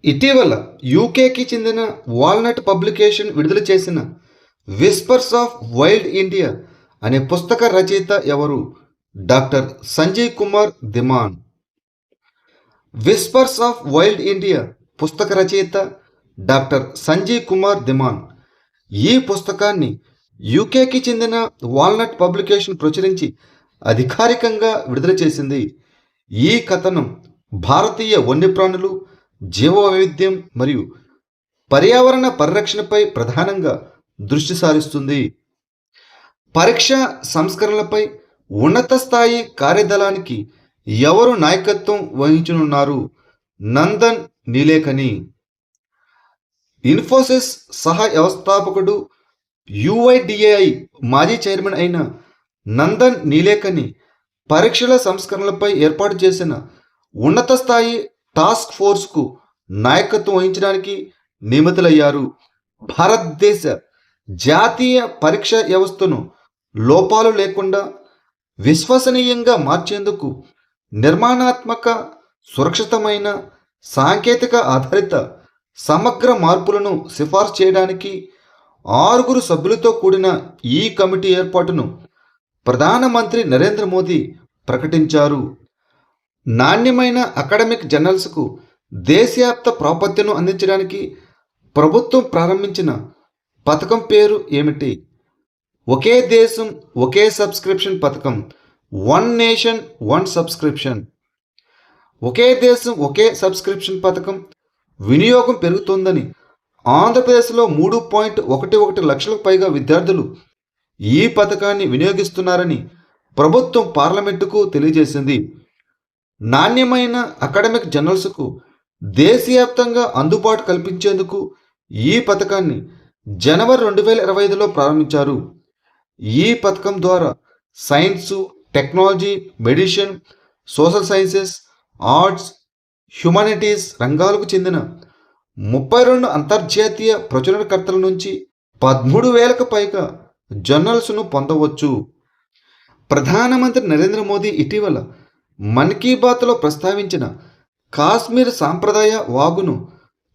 ఇటీవల యూకేకి చెందిన walnut publication విడుదల చేసిన విస్పర్స్ ఆఫ్ వైల్డ్ ఇండియా అనే పుస్తక రచయిత ఎవరు? Doctor Sanjay Kumar Dhiman. Whispers of wild India పుస్తక రచయిత డాక్టర్ సంజయ్ కుమార్ దిమాన్. ఈ పుస్తకాన్ని యూకేకి చెందిన వాల్నట్ పబ్లికేషన్ ప్రచురించి అధికారికంగా విడుదల చేసింది. ఈ కథనం భారతీయ వన్యప్రాణులు, జీవ వైవిధ్యం మరియు పర్యావరణ పరిరక్షణపై ప్రధానంగా దృష్టి సారిస్తుంది. పరీక్ష సంస్కరణలపై ఉన్నత స్థాయి కార్యదళానికి ఎవరు నాయకత్వం వహించనున్నారు? నందన్ నీలేకని. ఇన్ఫోసిస్ సహ వ్యవస్థాపకుడు, యుఐడిఏఐ మాజీ చైర్మన్ అయిన నందన్ నీలేకని పరీక్షల సంస్కరణలపై ఏర్పాటు చేసిన ఉన్నత స్థాయి టాస్క్ ఫోర్స్కు నాయకత్వం వహించడానికి నియమితులయ్యారు. భారతదేశ జాతీయ పరీక్ష వ్యవస్థను లోపాలు లేకుండా విశ్వసనీయంగా మార్చేందుకు నిర్మాణాత్మక, సురక్షితమైన, సాంకేతిక ఆధారిత సమగ్ర మార్పులను సిఫార్సు చేయడానికి 6 సభ్యులతో కూడిన ఈ కమిటీ ఏర్పాటును ప్రధానమంత్రి నరేంద్ర మోదీ ప్రకటించారు. నాణ్యమైన అకాడమిక్ జర్నల్స్కు దేశవ్యాప్త ప్రాప్యతను అందించడానికి ప్రభుత్వం ప్రారంభించిన పథకం పేరు ఏమిటి? ఒకే దేశం ఒకే సబ్స్క్రిప్షన్ పథకం, వన్ నేషన్ వన్ సబ్స్క్రిప్షన్. ఒకే దేశం ఒకే సబ్స్క్రిప్షన్ పథకం వినియోగం పెరుగుతోందని ఆంధ్రప్రదేశ్లో 3.11 లక్షలకు పైగా విద్యార్థులు ఈ పథకాన్ని వినియోగిస్తున్నారని ప్రభుత్వం పార్లమెంటుకు తెలియజేసింది. నాణ్యమైన అకాడమిక్ జర్నల్స్కు దేశవ్యాప్తంగా అందుబాటు కల్పించేందుకు ఈ పథకాన్ని జనవరి 2025లో ప్రారంభించారు. ఈ పథకం ద్వారా science, technology, medicine, social sciences, arts, humanities రంగాలకు చెందిన 32 అంతర్జాతీయ ప్రచురణకర్తల నుంచి 13,000కు పైగా జర్నల్స్ను పొందవచ్చు. ప్రధానమంత్రి నరేంద్ర మోదీ ఇటీవల మన్ కీ బాత్లో ప్రస్తావించిన కాశ్మీర్ సాంప్రదాయ వాగును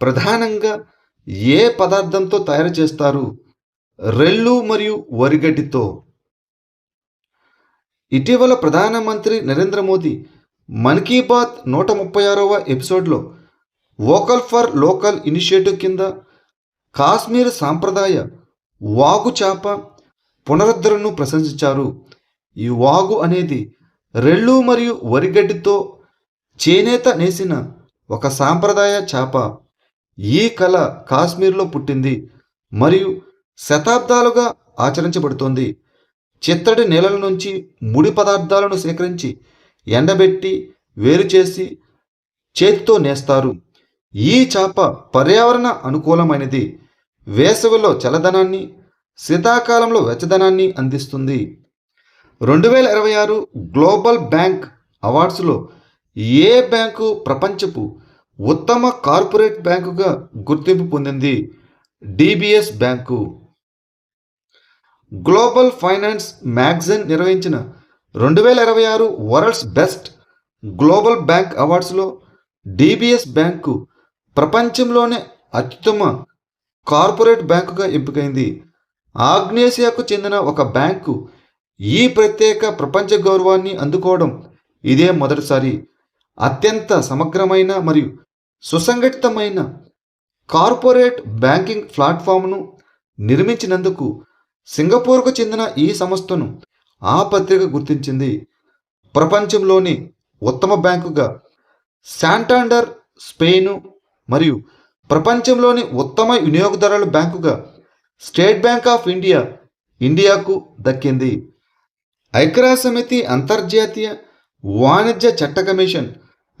ప్రధానంగా ఏ పదార్థంతో తయారు చేస్తారు? రెల్లు మరియు వరిగడ్డితో. ఇటీవల ప్రధానమంత్రి నరేంద్ర మోదీ మన్ కీ బాత్ 136వ ఎపిసోడ్లో వోకల్ ఫర్ లోకల్ ఇనిషియేటివ్ కింద కాశ్మీర్ సాంప్రదాయ వాగు చేప పునరుద్ధరణను ప్రశంసించారు. ఈ వాగు అనేది రెల్లు మరియు వరిగడ్డితో చేనేత నేసిన ఒక సాంప్రదాయ చేప. ఈ కళ కాశ్మీర్లో పుట్టింది మరియు శతాబ్దాలుగా ఆచరించబడుతోంది. చిత్తడి నేలల నుంచి ముడి పదార్థాలను సేకరించి ఎండబెట్టి వేరు చేసి చేతితో నేస్తారు. ఈ చేప పర్యావరణ అనుకూలమైనది. వేసవిలో చల్లదనాన్ని, శీతాకాలంలో వెచ్చదనాన్ని అందిస్తుంది. 2026 గ్లోబల్ బ్యాంక్ అవార్డ్స్లో ఏ బ్యాంకు ప్రపంచపు ఉత్తమ కార్పొరేట్ బ్యాంకుగా గుర్తింపు పొందింది? DBS bank. Global finance magazine నిర్వహించిన 2026 వరల్డ్స్ బెస్ట్ గ్లోబల్ బ్యాంక్ అవార్డ్స్లో డిబిఎస్ బ్యాంకు ప్రపంచంలోనే అత్యుత్తమ కార్పొరేట్ బ్యాంకుగా ఎంపికైంది. ఆగ్నేసియాకు చెందిన ఒక బ్యాంకు ఈ ప్రత్యేక ప్రపంచ గౌరవాన్ని అందుకోవడం ఇదే మొదటిసారి. అత్యంత సమగ్రమైన మరియు సుసంఘటితమైన కార్పొరేట్ బ్యాంకింగ్ ప్లాట్ఫామ్ను నిర్మించినందుకు సింగపూర్కు చెందిన ఈ సంస్థను ఆ పత్రిక గుర్తించింది. ప్రపంచంలోని ఉత్తమ బ్యాంకుగా శాంటాండర్ స్పెయిన్ మరియు ప్రపంచంలోని ఉత్తమ వినియోగదారుల బ్యాంకుగా స్టేట్ బ్యాంక్ ఆఫ్ ఇండియా ఇండియాకు దక్కింది. ఐక్యరాజ్యసమితి అంతర్జాతీయ వాణిజ్య చట్ట కమిషన్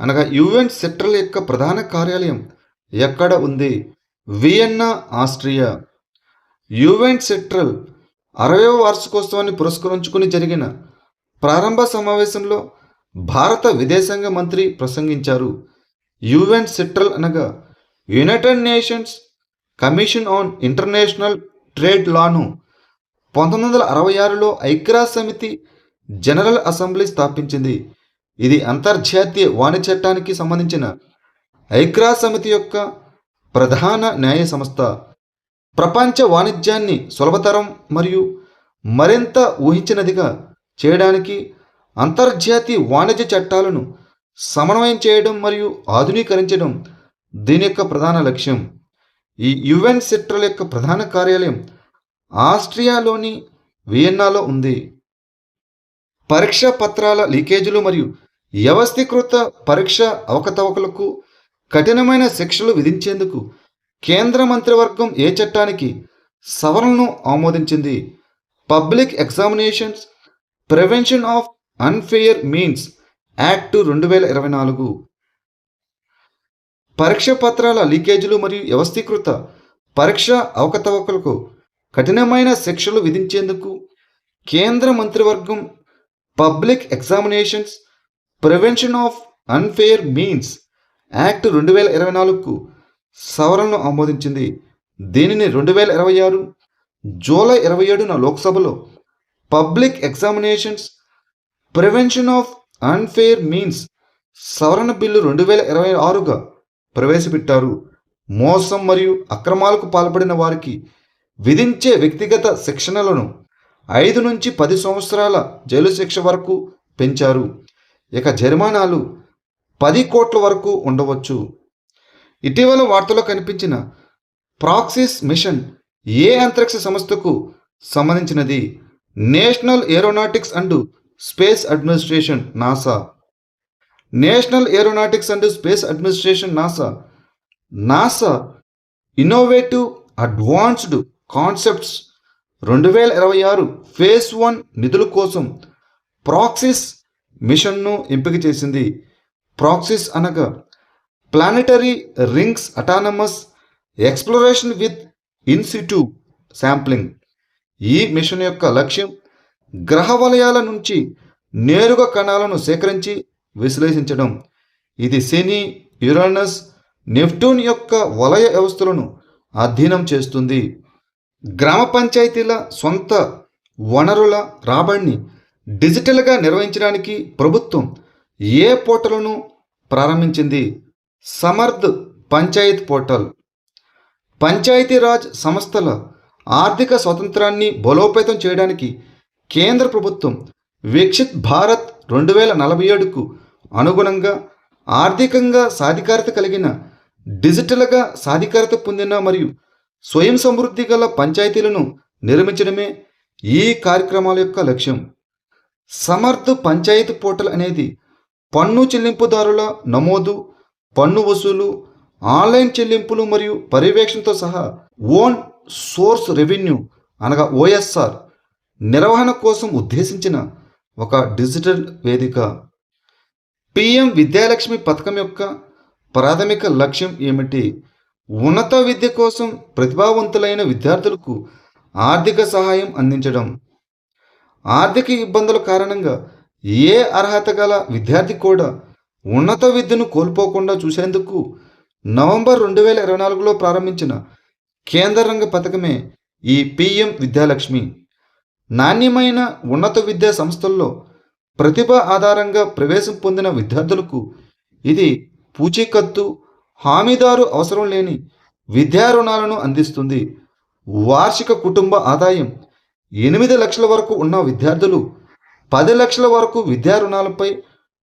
అనగా యుఎన్ సెట్రల్ యొక్క ప్రధాన కార్యాలయం ఎక్కడ ఉంది? Vienna, Austria. యుఎన్ సెట్రల్ 60వ వార్షికోత్సవాన్ని పురస్కరించుకుని జరిగిన ప్రారంభ సమావేశంలో భారత విదేశాంగ మంత్రి ప్రసంగించారు. యుఎన్ సెట్రల్ అనగా united nations commission on international trade లాను 1966లో ఐక్యరాజ్యసమితి జనరల్ అసెంబ్లీ స్థాపించింది. ఇది అంతర్జాతీయ వాణిజ్య చట్టానికి సంబంధించిన ఐక్యరాజ్య సమితి యొక్క ప్రధాన న్యాయ సంస్థ. ప్రపంచ వాణిజ్యాన్ని సులభతరం మరియు మరింత ఊహించినదిగా చేయడానికి అంతర్జాతీయ వాణిజ్య చట్టాలను సమన్వయం చేయడం మరియు ఆధునీకరించడం దీని యొక్క ప్రధాన లక్ష్యం. ఈ యుఎన్ సెట్రల్ యొక్క ప్రధాన కార్యాలయం ఆస్ట్రియాలోని వియన్నాలో ఉంది. పరీక్షా పత్రాల లీకేజీలు మరియు వ్యవస్థీకృత పరీక్ష అవకతవకలకు కఠినమైన శిక్షలు విధించేందుకు కేంద్ర మంత్రివర్గం ఏ చట్టానికి సవరణను ఆమోదించింది? Public examinations prevention of unfair means act 2024. పరీక్ష పత్రాల లీకేజీలు మరియు వ్యవస్థీకృత పరీక్ష అవకతవకలకు కఠినమైన శిక్షలు విధించేందుకు కేంద్ర మంత్రివర్గం public examinations prevention of unfair means act 2024కు సవరణను ఆమోదించింది. దీనిని 2026 జూలై 27న లోక్సభలో public examinations prevention of unfair means సవరణ బిల్లు 2026గా ప్రవేశపెట్టారు. మోసం మరియు అక్రమాలకు పాల్పడిన వారికి విధించే వ్యక్తిగత శిక్షణలను 5 నుంచి 10 సంవత్సరాల జైలు శిక్ష వరకు పెంచారు. ఇక జరిమానాలు 10 కోట్ల వరకు ఉండవచ్చు. ఇటీవల వార్తలో కనిపించిన ప్రాక్సిస్ మిషన్ ఏ అంతరిక్ష సంస్థకు సంబంధించినది? National aeronautics and space administration NASA. National aeronautics and space administration NASA innovative advanced concepts 2026 phase 1 నిధుల కోసం ప్రాక్సిస్ మిషన్ను ఎంపిక చేసింది. ప్రాక్సిస్ అనగా planetary rings autonomous exploration with in situ sampling. ఈ మిషన్ యొక్క లక్ష్యం గ్రహ వలయాల నుంచి నేరుగా కణాలను సేకరించి విశ్లేషించడం. ఇది శని, యురేనస్, నెప్ట్యూన్ యొక్క వలయ వ్యవస్థలను అధ్యయనం చేస్తుంది. గ్రామ పంచాయతీల సొంత వనరుల రాబడిని డిజిటల్గా నిర్వహించడానికి ప్రభుత్వం ఏ పోర్టల్ను ప్రారంభించింది? సమర్థ్ పంచాయత్ పోర్టల్. పంచాయతీరాజ్ సంస్థల ఆర్థిక స్వాతంత్రాన్ని బలోపేతం చేయడానికి కేంద్ర ప్రభుత్వం వికసిత్ భారత్ 2047కు అనుగుణంగా ఆర్థికంగా సాధికారత కలిగిన, డిజిటల్గా సాధికారత పొందిన మరియు స్వయం సమృద్ధి గల పంచాయతీలను నిర్మించడమే ఈ కార్యక్రమాల యొక్క లక్ష్యం. సమర్థ్ పంచాయత్ పోర్టల్ అనేది పన్ను చెల్లింపుదారుల నమోదు, పన్ను వసూలు, ఆన్లైన్ చెల్లింపులు మరియు పర్యవేక్షణతో సహా ఓన్ సోర్స్ రెవెన్యూ అనగా OSR నిర్వహణ కోసం ఉద్దేశించిన ఒక డిజిటల్ వేదిక. PM విద్యాలక్ష్మి పథకం యొక్క ప్రాథమిక లక్ష్యం ఏమిటి? ఉన్నత విద్య కోసం ప్రతిభావంతులైన విద్యార్థులకు ఆర్థిక సహాయం అందించడం. ఆర్థిక ఇబ్బందుల కారణంగా ఏ అర్హత గల విద్యార్థి కూడా ఉన్నత విద్యను కోల్పోకుండా చూసేందుకు నవంబర్ 2024లో ప్రారంభించిన కేంద్ర రంగ పథకమే ఈ PM విద్యాలక్ష్మి. నాణ్యమైన ఉన్నత విద్యా సంస్థల్లో ప్రతిభ ఆధారంగా ప్రవేశం పొందిన విద్యార్థులకు ఇది పూచీకత్తు, హామీదారు అవసరం లేని విద్యా రుణాలను అందిస్తుంది. వార్షిక కుటుంబ ఆదాయం 8 లక్షల వరకు ఉన్న విద్యార్థులు 10 లక్షల వరకు విద్యా రుణాలపై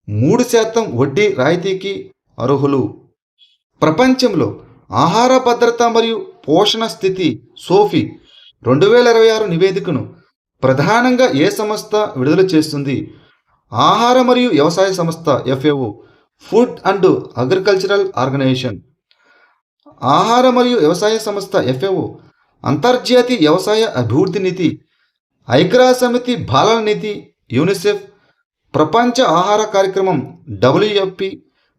3% వడ్డీ రాయితీకి అర్హులు. ప్రపంచంలో ఆహార భద్రత మరియు పోషణ స్థితి సోఫీ 2026 నివేదికను ప్రధానంగా ఏ సంస్థ విడుదల చేస్తుంది? ఆహార మరియు వ్యవసాయ సంస్థ FAO, food and agricultural organisation. ఆహార మరియు వ్యవసాయ సంస్థ FAO, అంతర్జాతీయ వ్యవసాయ అభివృద్ధి నిధి, ఐక్యరాజ్య సమితి బాలల నిధి యూనిసెఫ్, ప్రపంచ ఆహార కార్యక్రమం WFP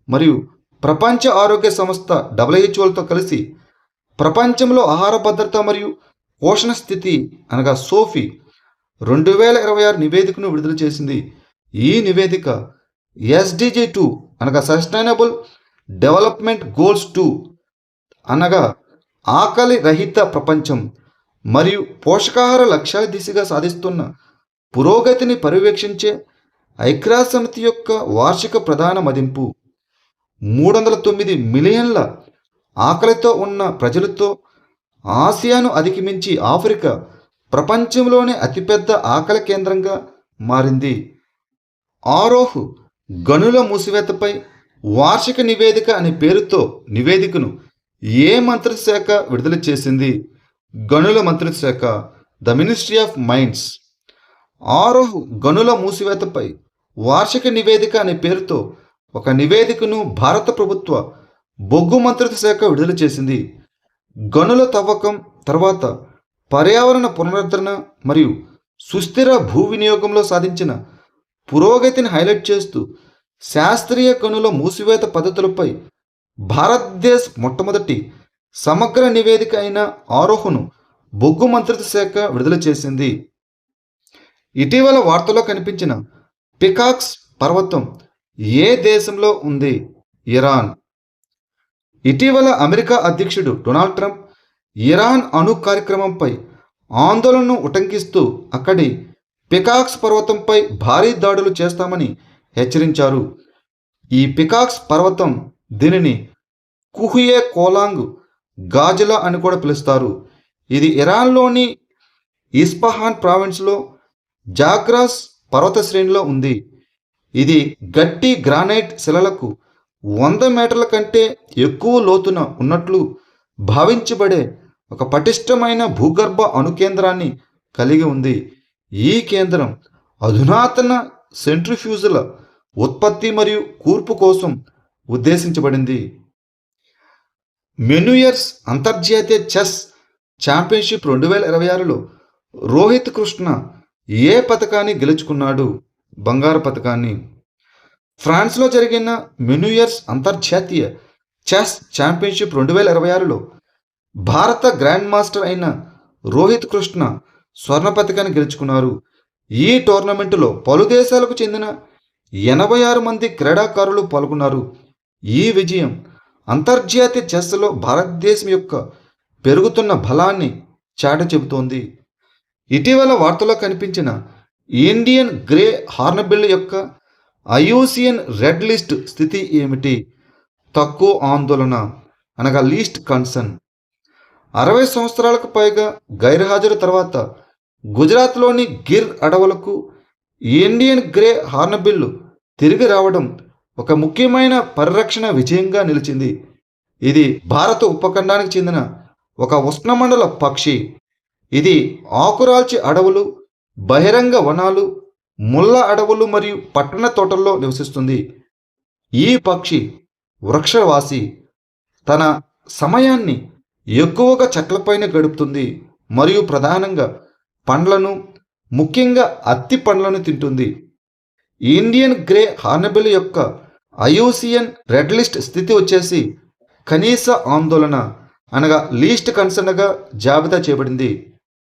మరియు ప్రపంచ ఆరోగ్య సంస్థ WHOలతో కలిసి ప్రపంచంలో ఆహార భద్రత మరియు పోషణ స్థితి అనగా సోఫీ 2026 నివేదికను విడుదల చేసింది. ఈ నివేదిక SDG 2 అనగా సస్టైనబుల్ డెవలప్మెంట్ గోల్స్ 2 అనగా ఆకలి రహిత ప్రపంచం మరియు పోషకాహార లక్ష్యాల దిశగా సాధిస్తున్న పురోగతిని పర్యవేక్షించే ఐక్యరాజ్య సమితి యొక్క వార్షిక ప్రధాన మదింపు. 309 మిలియన్ల ఆకలితో ఉన్న ప్రజలతో ఆసియాను అధిగమించి ఆఫ్రికా ప్రపంచంలోనే అతిపెద్ద ఆకలి కేంద్రంగా మారింది. ఆరోహ్ గనుల మూసివేతపై వార్షిక నివేదిక అనే పేరుతో నివేదికను ఏ మంత్రిత్వ శాఖ విడుదల చేసింది? గనుల మంత్రిత్వ శాఖ, ద మినిస్ట్రీ ఆఫ్ మైన్స్. ఆరోహ్ గనుల మూసివేతపై వార్షిక నివేదిక అనే పేరుతో ఒక నివేదికను భారత ప్రభుత్వ బొగ్గు మంత్రిత్వ శాఖ విడుదల చేసింది. గనుల తవ్వకం తర్వాత పర్యావరణ పునరుద్ధరణ మరియు సుస్థిర భూ వినియోగంలో సాధించిన పురోగతిని హైలైట్ చేస్తూ శాస్త్రీయ గనుల మూసివేత పద్ధతులపై భారతదేశ్ మొట్టమొదటి సమగ్ర నివేదిక అయిన ఆరోహ్ను బొగ్గు మంత్రిత్వ శాఖ విడుదల చేసింది. ఇటీవల వార్తల్లో కనిపించిన పికాక్స్ పర్వతం ఏ దేశంలో ఉంది? ఇరాన్. ఇటీవల అమెరికా అధ్యక్షుడు డొనాల్డ్ ట్రంప్ ఇరాన్ అణు కార్యక్రమంపై ఆందోళనను ఉటంకిస్తూ అక్కడి పికాక్స్ పర్వతంపై భారీ దాడులు చేస్తామని హెచ్చరించారు. ఈ పికాక్స్ పర్వతం, దీనిని కుహ్యే కోలాంగ్ గాజులా అని కూడా పిలుస్తారు. ఇది ఇరాన్లోని ఇస్ఫహాన్ ప్రావిన్స్లో జాగ్రాస్ పర్వత శ్రేణిలో ఉంది. ఇది గట్టి గ్రానైట్ శిలలకు 100 మీటర్ల కంటే ఎక్కువ లోతున ఉన్నట్లు భావించబడే ఒక పటిష్టమైన భూగర్భ అణుకేంద్రాన్ని కలిగి ఉంది. ఈ కేంద్రం అధునాతన సెంట్రిఫ్యూజుల ఉత్పత్తి మరియు కూర్పు కోసం ఉద్దేశించబడింది. మెన్యూయర్స్ అంతర్జాతీయ చెస్ ఛాంపియన్షిప్ 2026లో రోహిత్ కృష్ణ ఏ పథకాన్ని గెలుచుకున్నాడు? బంగారు పథకాన్ని. ఫ్రాన్స్లో జరిగిన మెన్యూయర్స్ అంతర్జాతీయ చెస్ ఛాంపియన్షిప్ 2026లో భారత గ్రాండ్ మాస్టర్ అయిన రోహిత్ కృష్ణ స్వర్ణ పథకాన్ని గెలుచుకున్నారు. ఈ టోర్నమెంటులో పలు దేశాలకు చెందిన 86 మంది క్రీడాకారులు పాల్గొన్నారు. ఈ విజయం అంతర్జాతీయ చెస్లో భారతదేశం యొక్క పెరుగుతున్న బలాన్ని చాటి చెబుతోంది. ఇటీవల వార్తల్లో కనిపించిన ఇండియన్ గ్రే హార్న్బిల్ యొక్క ఐయుసిఎన్ రెడ్ లిస్ట్ స్థితి ఏమిటి? తక్కువ ఆందోళన అనగా లీస్ట్ కన్సర్న్. 60 సంవత్సరాలకు పైగా గైర్హాజరు తర్వాత గుజరాత్లోని గిర్ అడవులకు ఇండియన్ గ్రే హార్న్బిల్ తిరిగి రావడం ఒక ముఖ్యమైన పరిరక్షణ విజయంగా నిలిచింది. ఇది భారత ఉపఖండానికి చెందిన ఒక ఉష్ణమండల పక్షి. ఇది ఆకురాల్చి అడవులు, బహిరంగ వనాలు, ముళ్ళ అడవులు మరియు పట్టణ తోటల్లో నివసిస్తుంది. ఈ పక్షి వృక్షవాసి. తన సమయాన్ని ఎక్కువగా చెట్లపైన గడుపుతుంది మరియు ప్రధానంగా పండ్లను, ముఖ్యంగా అత్తి పండ్లను తింటుంది. ఇండియన్ గ్రే హార్న్బిల్ యొక్క ఐయుసిఎన్ రెడ్ లిస్ట్ స్థితి వచ్చేసి కనీస ఆందోళన అనగా లీస్ట్ కన్సర్న్గా జాబితా చేయబడింది.